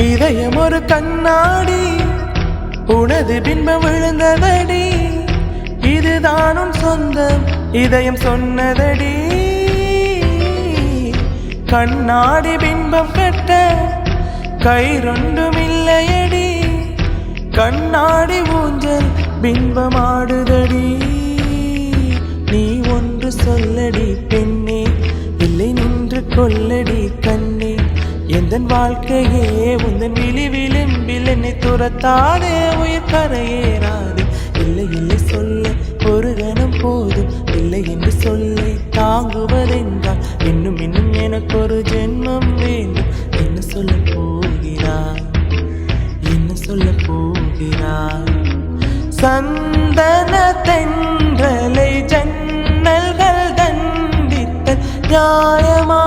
இதயம் ஒரு கண்ணாடி, உனது பின்பம் விழுந்ததடி. இதுதான் உன் சொந்தம், இதயம் சொன்னதடி. கண்ணாடி பின்பம் கட்ட கயிறொன்றும் இல்லையடி. கண்ணாடி ஊஞ்சல் பின்பமாடுதடி. நீ ஒன்று சொல்லடி பெண்ணே, இல்லை நின்று கொல்லடி கண்ணே. எந்தன் வாழ்க்கையே உந்தன் விழி விளிம்பில் என்னை துரத்தாதே, உயிர் கரையேறாது. இல்லை இல்லை சொல்ல ஒரு கணம் போதும், இல்லை என்று சொல்லை தாங்குவதென்றால் இன்னும் இன்னும் எனக்கு ஒரு ஜென்மம் வேண்டும். என்ன சொல்ல போகிறாய், என்ன சொல்ல போகிறாய்? சந்தன தென்றலை ஜன்னல்கள் தண்டித்த நியாயமா?